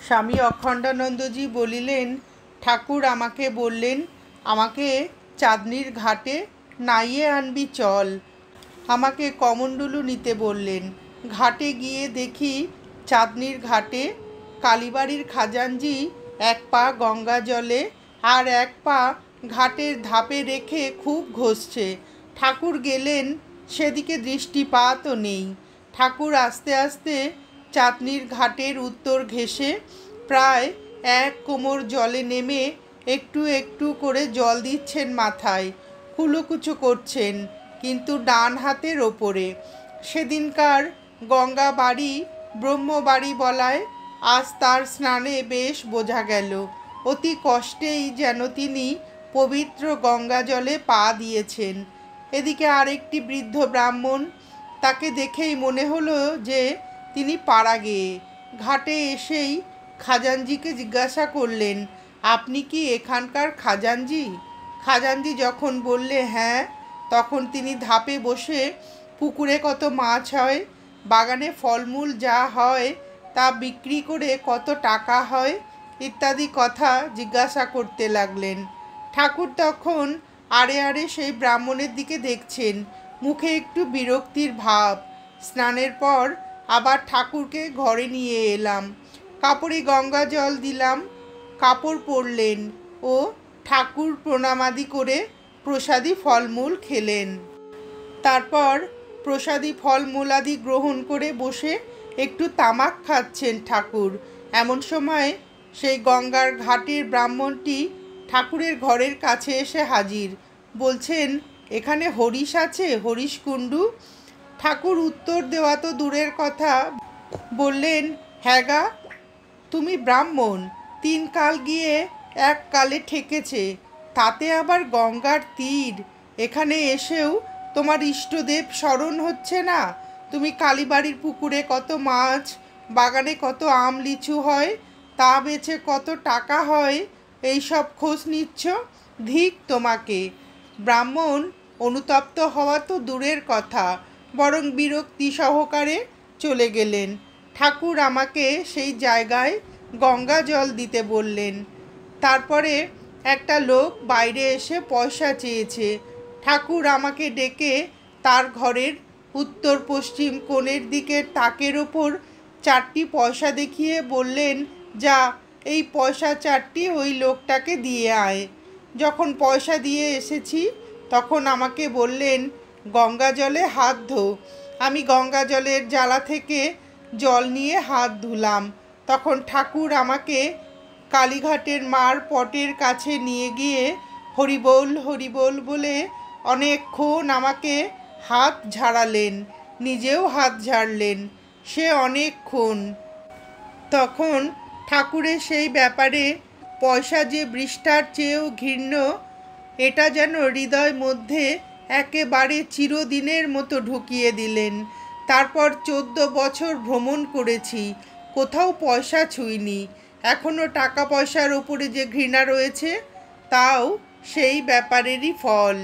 স্বামী অখণ্ডানন্দজি বলিলেন, ঠাকুর আমাকে বললেন আমাকে চাঁদনির ঘাটে নাইয়ে আনবি চল। আমাকে কমণ্ডলু নিতে বললেন। ঘাটে গিয়ে দেখি চাঁদনির ঘাটে কালীবাড়ির খাজানজি এক পা গঙ্গা জলে আর এক পা ঘাটের ধাপে রেখে খুব ঘষছে। ঠাকুর গেলেন, সেদিকে দৃষ্টিপাতও নেই। ঠাকুর আস্তে আস্তে চাঁদনির ঘাটের উত্তর ঘেঁষে প্রায় এক কোমর জলে নেমে একটু একটু করে জল দিচ্ছেন মাথায়, কুলোকুচো করছেন, কিন্তু ডান হাতের ওপরে। সেদিনকার গঙ্গা বাড়ি ব্রহ্মবাড়ি বলায় আজ তার স্নানে বেশ বোঝা গেল। অতি কষ্টেই যেন তিনি পবিত্র গঙ্গা জলে পা দিয়েছেন। এদিকে আরেকটি বৃদ্ধ ব্রাহ্মণ, তাকে দেখেই মনে হলো যে তিনি পাড়া গেয়ে। ঘাটে এসেই খাজানজিকে জিজ্ঞাসা করলেন, আপনি কি এখানকার খাজানজি? খাজানজি যখন বললে হ্যাঁ, তখন তিনি ধাপে বসে পুকুরে কত মাছ হয়, বাগানে ফলমূল যা হয় তা বিক্রি করে কত টাকা হয় ইত্যাদি কথা জিজ্ঞাসা করতে লাগলেন। ঠাকুর তখন আড়ে আড়ে সেই ব্রাহ্মণের দিকে দেখছেন, মুখে একটু বিরক্তির ভাব। স্নানের পর আবার ঠাকুরকে ঘরে নিয়ে এলাম, কাপড়ে গঙ্গা জল দিলাম, কাপড় পরলেন ও ঠাকুর প্রণামাদি করে প্রসাদী ফলমূল খেলেন। তারপর প্রসাদী ফলমূলাদি গ্রহণ করে বসে একটু তামাক খাচ্ছেন ঠাকুর। এমন সময় সেই গঙ্গার ঘাটের ব্রাহ্মণটি ঠাকুরের ঘরের কাছে এসে হাজির। বলছেন, এখানে হরিশ আছে, হরিশ কুণ্ডু? ঠাকুর উত্তর দেওয়া তো দূরের কথা, বললেন, হ্যাঁ গা, তুমি ব্রাহ্মণ, 3 কাল গিয়ে 1 কালে ঠেকেছে, তাতে আবার গঙ্গার তীর। এখানে এসেও তোমার ইষ্টদেব স্মরণ হচ্ছে না? তুমি কালীবাড়ির পুকুরে কত মাছ, বাগানে কত আম লিচু হয়, তা বেচে কত টাকা হয়, এই সব খোঁজ নিচ্ছ? ধিক তোমাকে। ব্রাহ্মণ অনুতপ্ত হওয়া তো দূরের কথা, বরং বিরক্তি সহকারে চলে গেলেন। ঠাকুর আমাকে সেই জায়গায় গঙ্গা জল দিতে বললেন। তারপরে একটা লোক বাইরে এসে পয়সা চেয়েছে। ঠাকুর আমাকে ডেকে তার ঘরের উত্তর পশ্চিম কোণের দিকের তাকের ওপর 4টি পয়সা দেখিয়ে বললেন, যা, এই পয়সা 4টি ওই লোকটাকে দিয়ে আয়। যখন পয়সা দিয়ে এসেছি তখন আমাকে বললেন, গঙ্গা জলে হাত ধো। আমি গঙ্গা জলের জ্বালা থেকে জল নিয়ে হাত ধুলাম। তখন ঠাকুর আমাকে কালীঘাটের মার পটের কাছে নিয়ে গিয়ে হরিবোল হরিবোল বলে অনেকক্ষণ আমাকে হাত ঝাড়ালেন, নিজেও হাত ঝাড়লেন। সে অনেকক্ষণ। তখন ঠাকুরের সেই ব্যাপারে পয়সা যে বৃষ্ঠার চেয়েও ঘৃণ্য, এটা যেন হৃদয় মধ্যে একেবারে চিরদিনের মতো ঢুকিয়ে দিলেন। তারপর 14 বছর ভ্রমণ করেছি, কোথাও পয়সা ছুঁইনি। এখনও টাকা পয়সার ওপরে যে ঘৃণা রয়েছে, তাও সেই ব্যাপারেরই ফল।